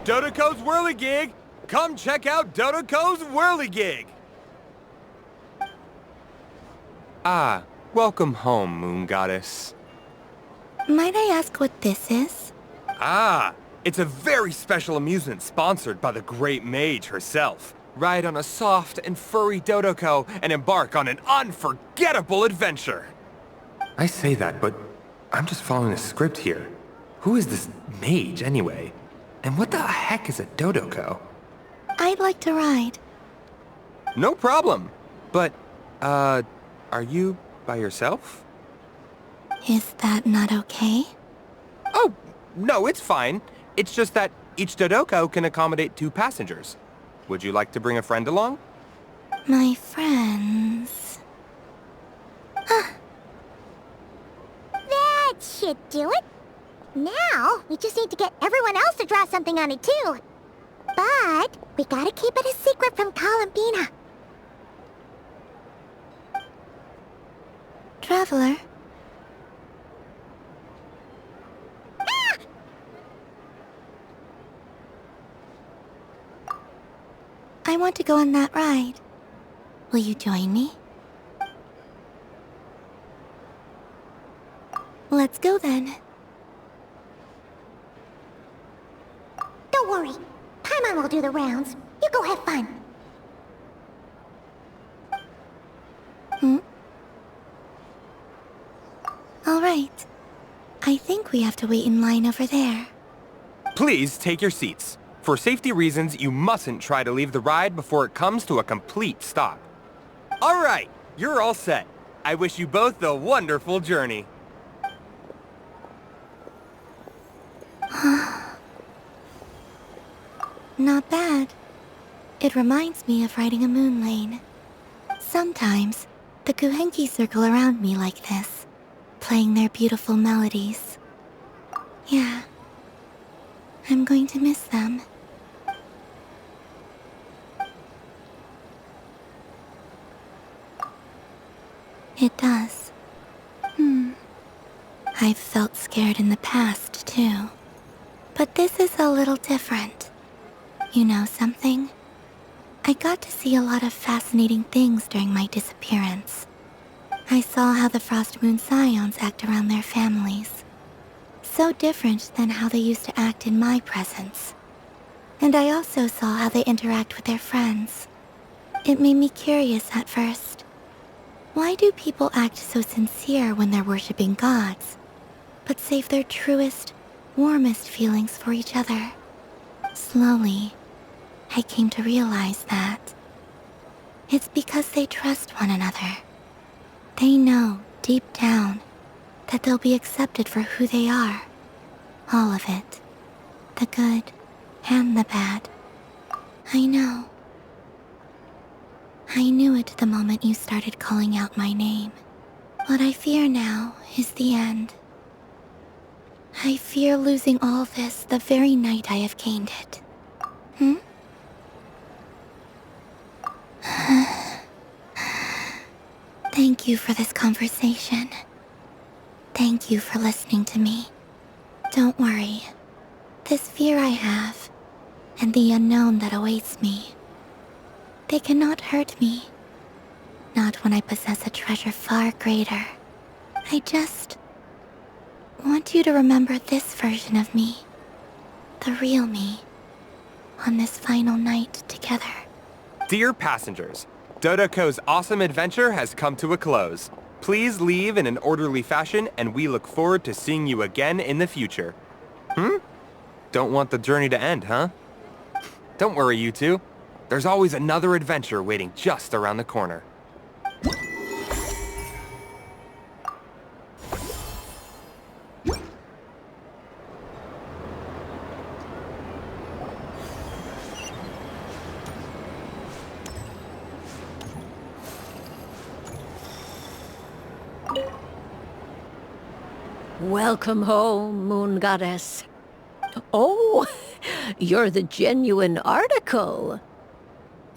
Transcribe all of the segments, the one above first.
Dodoko's Whirligig! Come check out Dodoko's Whirligig! Ah, welcome home, Moon Goddess. Might I ask what this is? Ah, it's a very special amusement sponsored by the great mage herself. Ride on a soft and furry Dodoko and embark on an unforgettable adventure. I say that, but I'm just following a script here. Who is this mage, anyway? And what the heck is a Dodoko? I'd like to ride. No problem. But, are you by yourself? Is that not okay? Oh, no, it's fine. It's just that each Dodoko can accommodate 2 passengers. Would you like to bring a friend along? My friends... That should do it. Now, we just need to get everyone else to draw something on it too. But, we gotta keep it a secret from Columbina. Traveler? Ah! I want to go on that ride. Will you join me? Let's go then. Don't worry. Paimon will do the rounds. You go have fun. All right. I think we have to wait in line over there. Please take your seats. For safety reasons, you mustn't try to leave the ride before it comes to a complete stop. All right, you're all set. I wish you both a wonderful journey. Not bad. It reminds me of riding a moon lane. Sometimes, the Kuhenki circle around me like this, playing their beautiful melodies. Yeah. I'm going to miss them. It does. I've felt scared in the past, too. But this is a little different. You know something? I got to see a lot of fascinating things during my disappearance. I saw how the Frost Moon Scions act around their families. So different than how they used to act in my presence. And I also saw how they interact with their friends. It made me curious at first. Why do people act so sincere when they're worshipping gods, but save their truest, warmest feelings for each other? Slowly, I came to realize that it's because they trust one another. They know, deep down, that they'll be accepted for who they are. All of it. The good and the bad. I know. I knew it the moment you started calling out my name. What I fear now is the end. I fear losing all this the very night I have gained it. Thank you for this conversation. Thank you for listening to me. Don't worry. This fear I have, and the unknown that awaits me, they cannot hurt me. Not when I possess a treasure far greater. I just want you to remember this version of me. The real me. On this final night together. Dear passengers, Dodoko's awesome adventure has come to a close. Please leave in an orderly fashion, and we look forward to seeing you again in the future. Don't want the journey to end, huh? Don't worry, you two. There's always another adventure waiting just around the corner. Welcome home, Moon Goddess. Oh, you're the genuine article.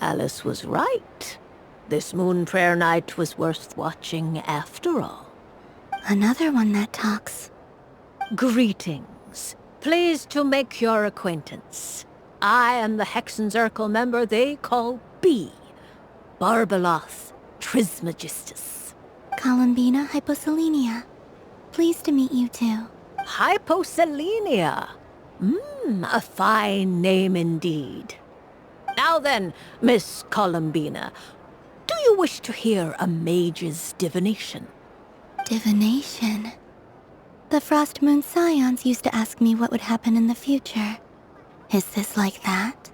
Alice was right. This moon prayer night was worth watching after all. Another one that talks. Greetings. Pleased to make your acquaintance. I am the Hexenzirkel member they call B, Barbeloth Trismegistus. Columbina Hyposelenia. Pleased to meet you too. Hyposelenia. A fine name indeed. Now then, Miss Columbina, do you wish to hear a mage's divination? Divination. The Frost Moon Scions used to ask me what would happen in the future. Is this like that?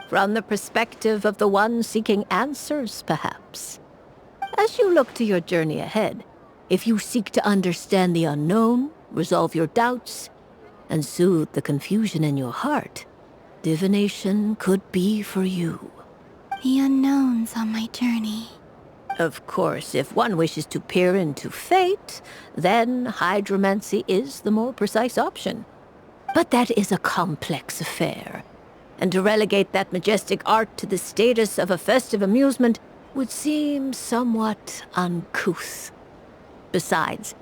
From the perspective of the one seeking answers, perhaps. As you look to your journey ahead, if you seek to understand the unknown, resolve your doubts, and soothe the confusion in your heart, divination could be for you. The unknowns on my journey. Of course, if one wishes to peer into fate, then hydromancy is the more precise option. But that is a complex affair, and to relegate that majestic art to the status of a festive amusement would seem somewhat uncouth. Besides,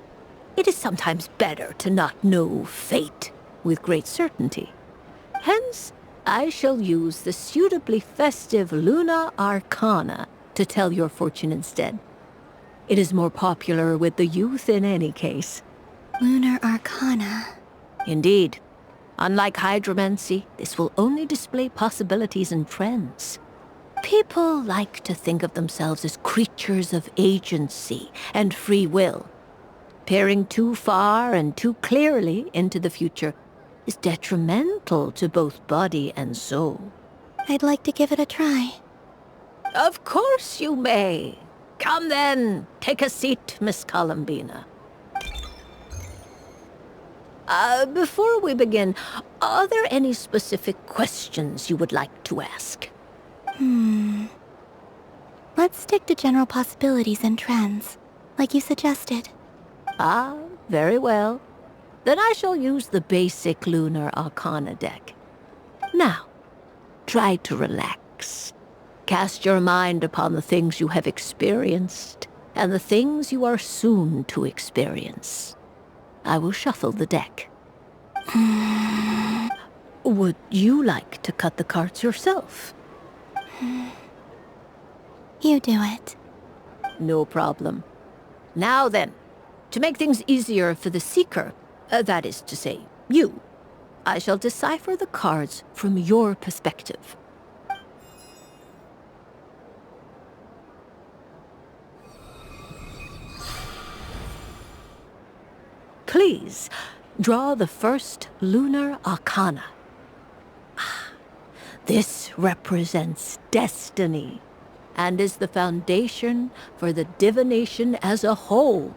it is sometimes better to not know fate with great certainty. Hence, I shall use the suitably festive Luna Arcana to tell your fortune instead. It is more popular with the youth in any case. Lunar Arcana. Indeed. Unlike hydromancy, this will only display possibilities and trends. People like to think of themselves as creatures of agency and free will. Peering too far and too clearly into the future is detrimental to both body and soul. I'd like to give it a try. Of course you may. Come then, take a seat, Miss Columbina. Before we begin, are there any specific questions you would like to ask? Let's stick to general possibilities and trends, like you suggested. Ah, very well. Then I shall use the basic Lunar Arcana deck. Now, try to relax. Cast your mind upon the things you have experienced and the things you are soon to experience. I will shuffle the deck. Would you like to cut the cards yourself? You do it. No problem. Now then, to make things easier for the seeker, that is to say, you, I shall decipher the cards from your perspective. Please, draw the first Lunar Arcana. This represents destiny and is the foundation for the divination as a whole.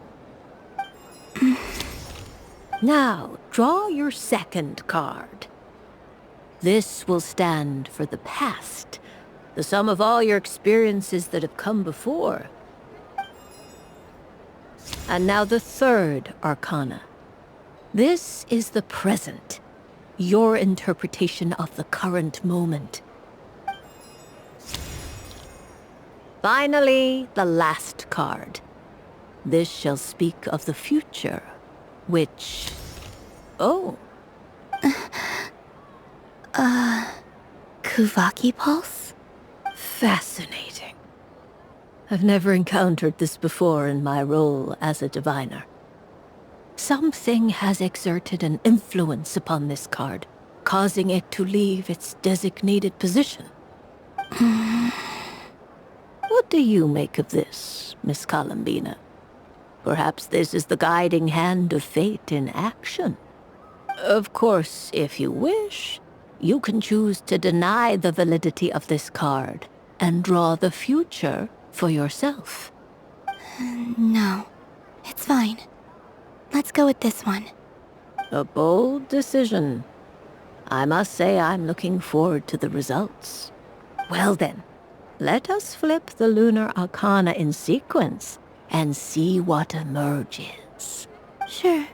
Now, draw your second card. This will stand for the past, the sum of all your experiences that have come before. And now the third Arcana. This is the present, your interpretation of the current moment. Finally, the last card. This shall speak of the future, which... Oh. Kuvaki Pulse? Fascinating. I've never encountered this before in my role as a diviner. Something has exerted an influence upon this card, causing it to leave its designated position. What do you make of this, Miss Columbina? Perhaps this is the guiding hand of fate in action. Of course, if you wish, you can choose to deny the validity of this card and draw the future for yourself. No, it's fine. Let's go with this one. A bold decision. I must say I'm looking forward to the results. Well then, let us flip the Lunar Arcana in sequence and see what emerges. Sure.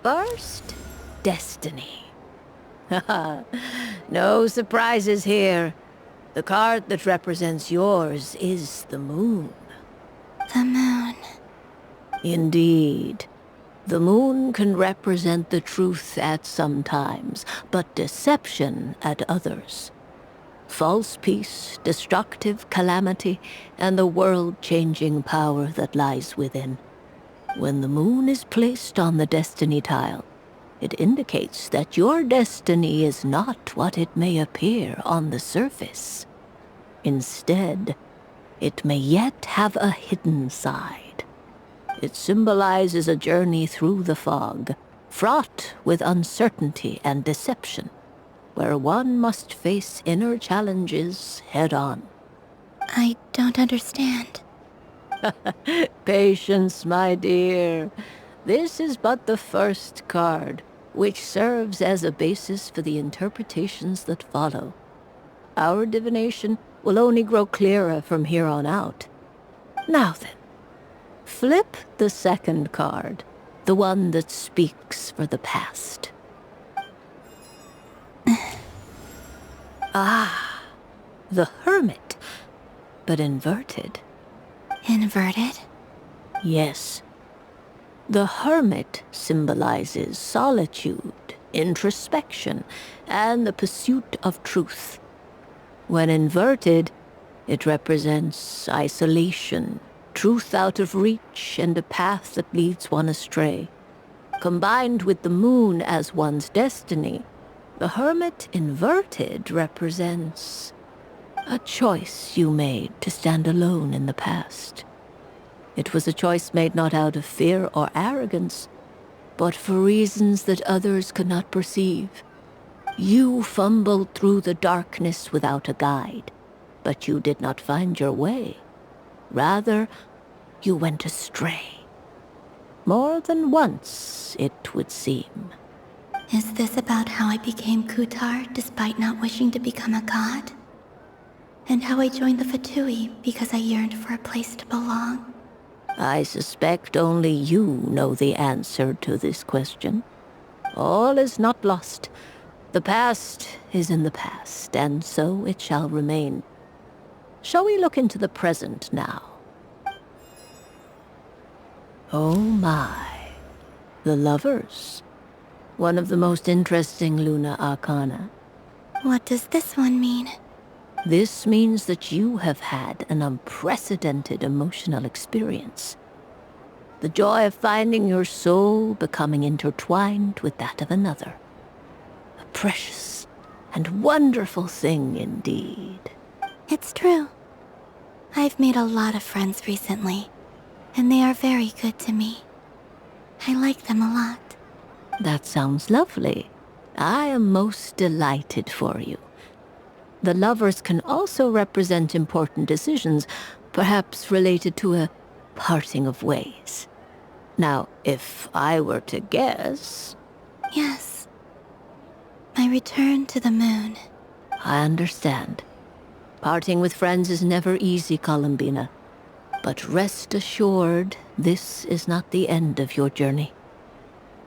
First, Destiny. No surprises here. The card that represents yours is the moon. The moon. Indeed. The moon can represent the truth at some times, but deception at others. False peace, destructive calamity, and the world-changing power that lies within. When the moon is placed on the destiny tile, it indicates that your destiny is not what it may appear on the surface. Instead, it may yet have a hidden side. It symbolizes a journey through the fog, fraught with uncertainty and deception, where one must face inner challenges head-on. I don't understand. Patience, my dear. This is but the first card, which serves as a basis for the interpretations that follow. Our divination will only grow clearer from here on out. Now then, flip the second card, the one that speaks for the past. The Hermit, but inverted. Inverted? Yes. The Hermit symbolizes solitude, introspection, and the pursuit of truth. When inverted, it represents isolation, truth out of reach, and a path that leads one astray. Combined with the moon as one's destiny, the Hermit inverted represents a choice you made to stand alone in the past. It was a choice made not out of fear or arrogance, but for reasons that others could not perceive. You fumbled through the darkness without a guide, but you did not find your way. Rather, you went astray. More than once, it would seem. Is this about how I became Kutar despite not wishing to become a god? And how I joined the Fatui because I yearned for a place to belong? I suspect only you know the answer to this question. All is not lost. The past is in the past, and so it shall remain. Shall we look into the present now? Oh my. The Lovers. One of the most interesting Luna Arcana. What does this one mean? This means that you have had an unprecedented emotional experience. The joy of finding your soul becoming intertwined with that of another. A precious and wonderful thing indeed. It's true. I've made a lot of friends recently, and they are very good to me. I like them a lot. That sounds lovely. I am most delighted for you. The Lovers can also represent important decisions, perhaps related to a parting of ways. Now, if I were to guess... Yes. My return to the moon. I understand. Parting with friends is never easy, Columbina. But rest assured, this is not the end of your journey.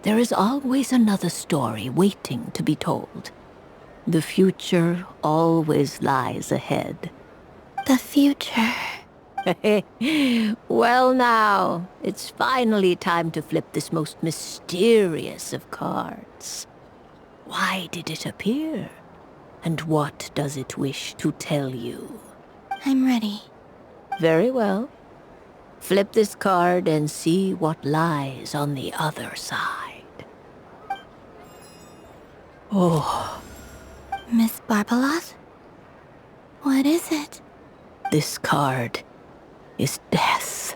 There is always another story waiting to be told. The future always lies ahead. The future. Well now, it's finally time to flip this most mysterious of cards. Why did it appear? And what does it wish to tell you? I'm ready. Very well. Flip this card and see what lies on the other side. Oh. Miss Barbaloth? What is it? This card is death.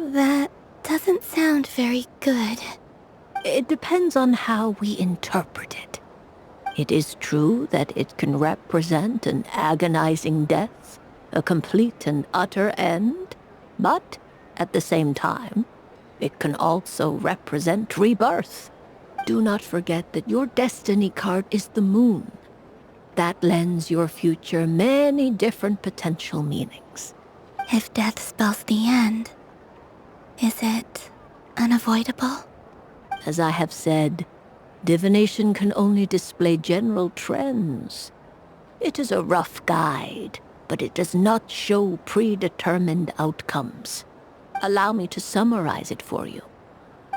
That doesn't sound very good. It depends on how we interpret it. It is true that it can represent an agonizing death, a complete and utter end, but at the same time, it can also represent rebirth. Do not forget that your destiny card is the moon. That lends your future many different potential meanings. If death spells the end, is it unavoidable? As I have said, divination can only display general trends. It is a rough guide, but it does not show predetermined outcomes. Allow me to summarize it for you.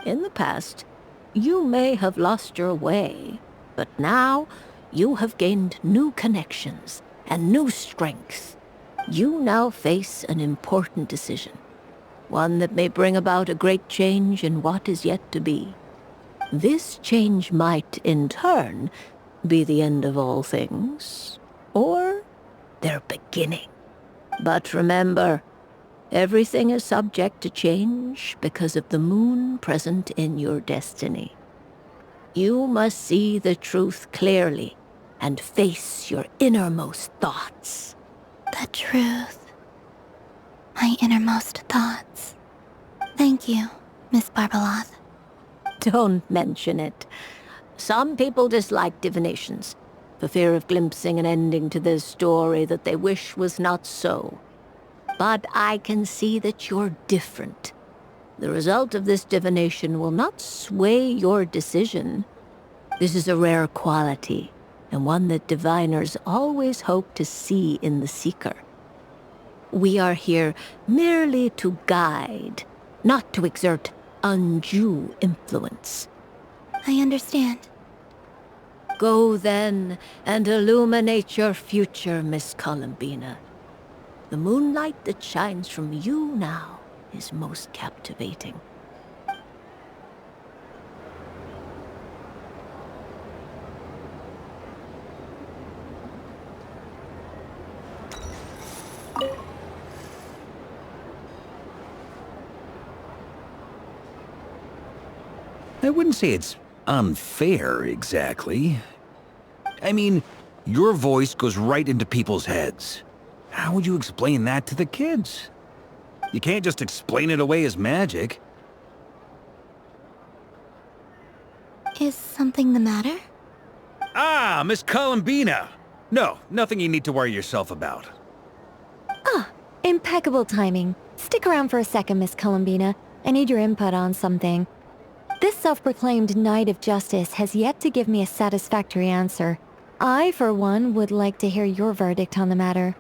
In the past, you may have lost your way, but now you have gained new connections and new strength. You now face an important decision, one that may bring about a great change in what is yet to be. This change might, in turn, be the end of all things, or their beginning. But remember, everything is subject to change because of the moon present in your destiny. You must see the truth clearly and face your innermost thoughts. The truth. My innermost thoughts. Thank you, Miss Barbaloth. Don't mention it. Some people dislike divinations, for fear of glimpsing an ending to their story that they wish was not so. But I can see that you're different. The result of this divination will not sway your decision. This is a rare quality, and one that diviners always hope to see in the seeker. We are here merely to guide, not to exert undue influence. I understand. Go then and illuminate your future, Miss Columbina. The moonlight that shines from you now is most captivating. I wouldn't say it's unfair, exactly. I mean, your voice goes right into people's heads. How would you explain that to the kids? You can't just explain it away as magic. Is something the matter? Ah, Miss Columbina! No, nothing you need to worry yourself about. Impeccable timing. Stick around for a second, Miss Columbina. I need your input on something. This self-proclaimed Knight of Justice has yet to give me a satisfactory answer. I, for one, would like to hear your verdict on the matter.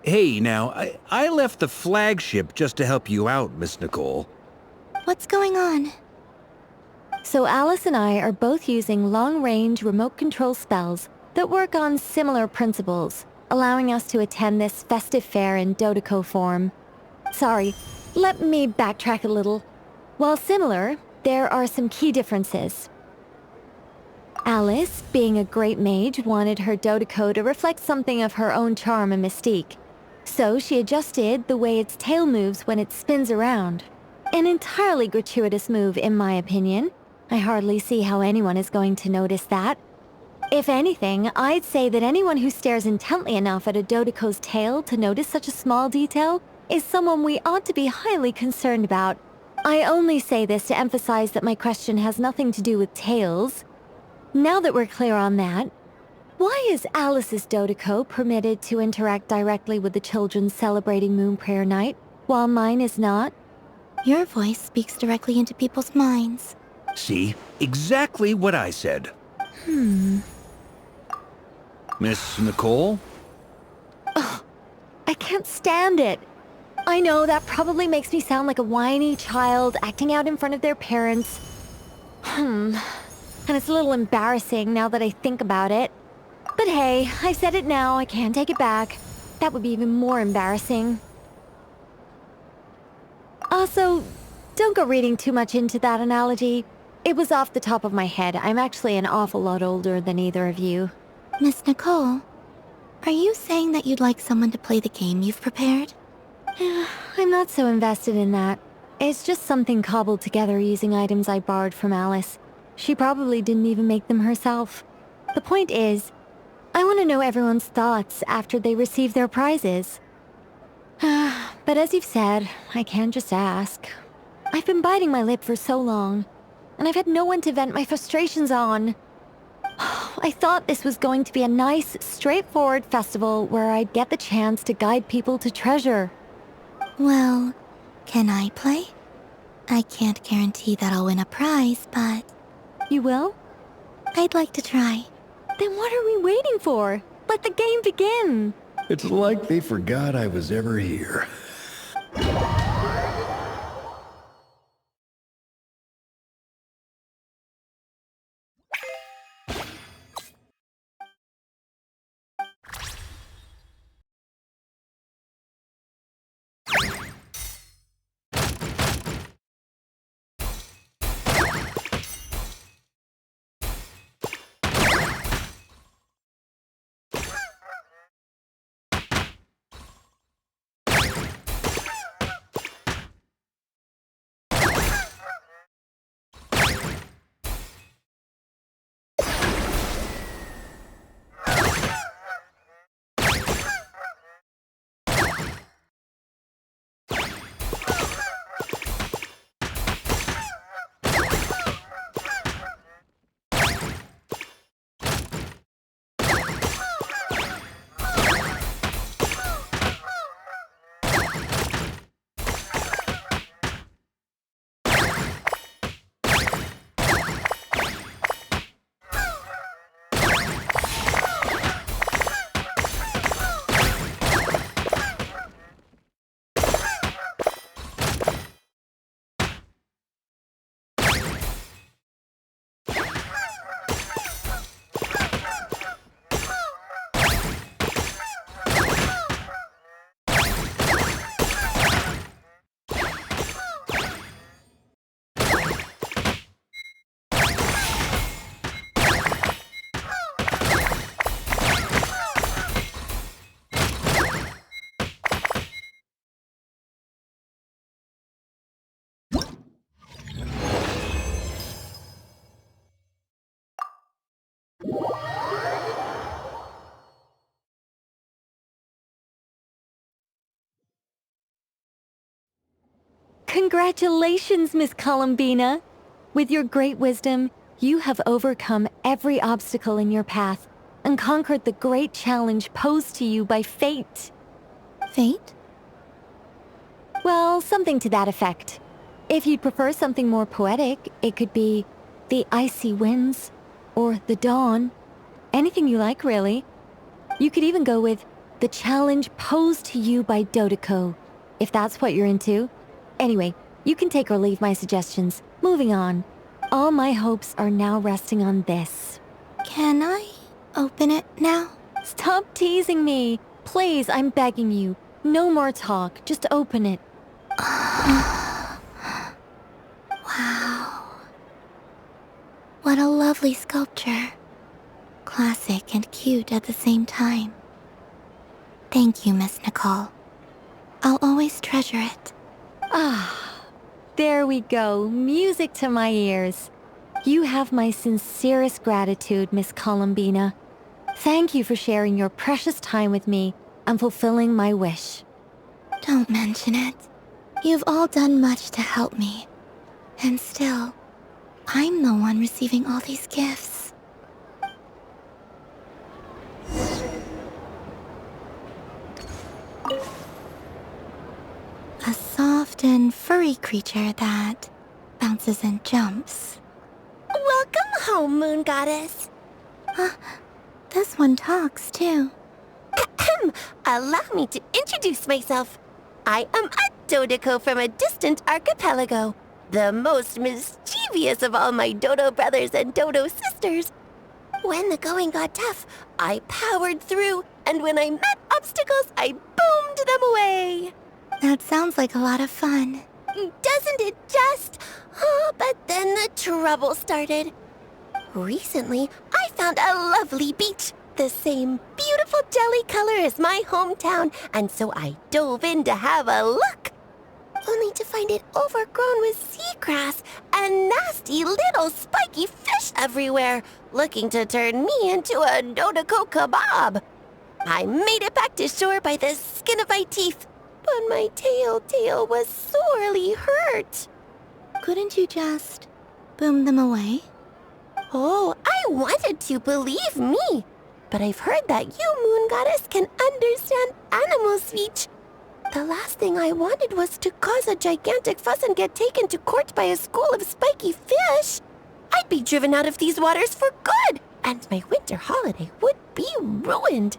Hey, now, I left the flagship just to help you out, Miss Nicole. What's going on? So Alice and I are both using long-range remote control spells that work on similar principles, allowing us to attend this festive fair in Dodoco form. Sorry, let me backtrack a little. While similar, there are some key differences. Alice, being a great mage, wanted her Dodoco to reflect something of her own charm and mystique. So she adjusted the way its tail moves when it spins around. An entirely gratuitous move, in my opinion. I hardly see how anyone is going to notice that. If anything, I'd say that anyone who stares intently enough at a Dodoco's tail to notice such a small detail is someone we ought to be highly concerned about. I only say this to emphasize that my question has nothing to do with tails. Now that we're clear on that, why is Alice's Dodoco permitted to interact directly with the children celebrating Moon Prayer Night, while mine is not? Your voice speaks directly into people's minds. See? Exactly what I said. Miss Nicole? I can't stand it. I know that probably makes me sound like a whiny child acting out in front of their parents. And it's a little embarrassing now that I think about it. But hey, I said it now, I can't take it back. That would be even more embarrassing. Also, don't go reading too much into that analogy. It was off the top of my head. I'm actually an awful lot older than either of you. Miss Nicole, are you saying that you'd like someone to play the game you've prepared? I'm not so invested in that. It's just something cobbled together using items I borrowed from Alice. She probably didn't even make them herself. The point is, I want to know everyone's thoughts after they receive their prizes. But as you've said, I can't just ask. I've been biting my lip for so long, and I've had no one to vent my frustrations on. I thought this was going to be a nice, straightforward festival where I'd get the chance to guide people to treasure. Well, can I play? I can't guarantee that I'll win a prize, but You will? I'd like to try. Then what are we waiting for? Let the game begin! It's like they forgot I was ever here. Congratulations, Miss Columbina! With your great wisdom, you have overcome every obstacle in your path and conquered the great challenge posed to you by fate. Fate? Well, something to that effect. If you'd prefer something more poetic, it could be the icy winds or the dawn. Anything you like, really. You could even go with the challenge posed to you by Dodoko, if that's what you're into. Anyway, you can take or leave my suggestions. Moving on. All my hopes are now resting on this. Can I open it now? Stop teasing me. Please, I'm begging you. No more talk. Just open it. Wow. What a lovely sculpture. Classic and cute at the same time. Thank you, Miss Nicole. I'll always treasure it. Ah, there we go. Music to my ears. You have my sincerest gratitude, Miss Columbina. Thank you for sharing your precious time with me and fulfilling my wish. Don't mention it. You've all done much to help me. And still, I'm the one receiving all these gifts. A soft and furry creature that bounces and jumps. Welcome home, Moon Goddess. This one talks, too. Allow me to introduce myself. I am a Dodoko from a distant archipelago, the most mischievous of all my Dodo brothers and Dodo sisters. When the going got tough, I powered through, and when I met obstacles, I boomed them away. That sounds like a lot of fun. Doesn't it just? Oh, but then the trouble started. Recently, I found a lovely beach, the same beautiful jelly color as my hometown, and so I dove in to have a look. Only to find it overgrown with seagrass and nasty little spiky fish everywhere, looking to turn me into a Dodoko kebab. I made it back to shore by the skin of my teeth, but my tail was sorely hurt. Couldn't you just boom them away? Oh, I wanted to, believe me. But I've heard that you, Moon Goddess, can understand animal speech. The last thing I wanted was to cause a gigantic fuss and get taken to court by a school of spiky fish. I'd be driven out of these waters for good, and my winter holiday would be ruined.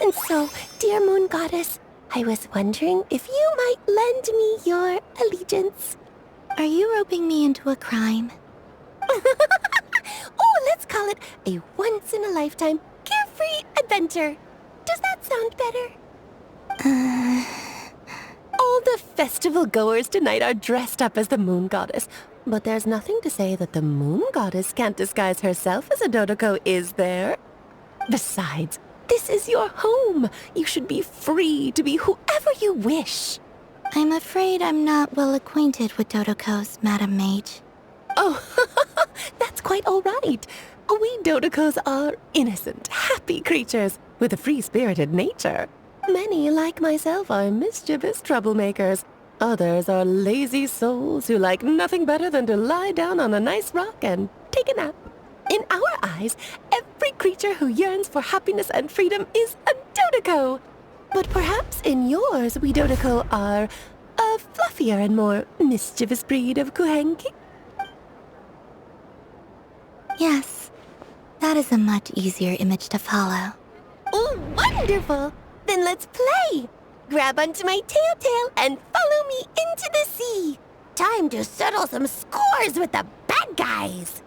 And so, dear Moon Goddess, I was wondering if you might lend me your allegiance. Are you roping me into a crime? Oh, let's call it a once-in-a-lifetime carefree adventure. Does that sound better? All the festival goers tonight are dressed up as the Moon Goddess, but there's nothing to say that the Moon Goddess can't disguise herself as a Dodoko, is there? Besides, this is your home. You should be free to be whoever you wish. I'm afraid I'm not well acquainted with Dodokos, Madam Mage. Oh, that's quite all right. We Dodokos are innocent, happy creatures with a free-spirited nature. Many, like myself, are mischievous troublemakers. Others are lazy souls who like nothing better than to lie down on a nice rock and take a nap. In our eyes, every creature who yearns for happiness and freedom is a Dodoko. But perhaps in yours, we Dodoko are a fluffier and more mischievous breed of Kuhenki. Yes, that is a much easier image to follow. Oh, wonderful! Then let's play! Grab onto my tail and follow me into the sea! Time to settle some scores with the bad guys!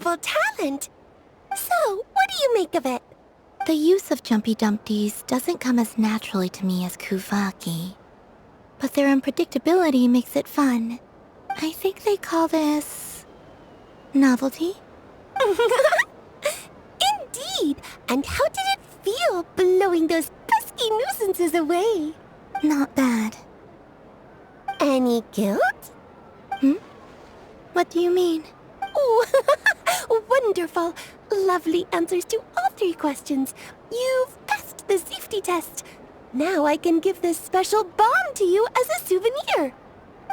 remarkable talent. So, what do you make of it? The use of Jumpy Dumpties doesn't come as naturally to me as Kuvaki. But their unpredictability makes it fun. I think they call this... novelty? Indeed! And how did it feel blowing those pesky nuisances away? Not bad. Any guilt? What do you mean? Oh, wonderful! Lovely answers to all 3 questions. You've passed the safety test. Now I can give this special bomb to you as a souvenir.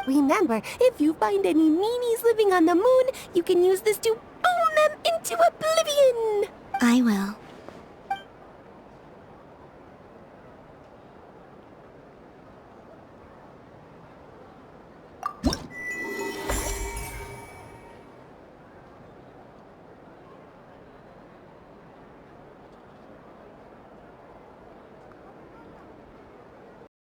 Remember, if you find any meanies living on the moon, you can use this to boom them into oblivion. I will.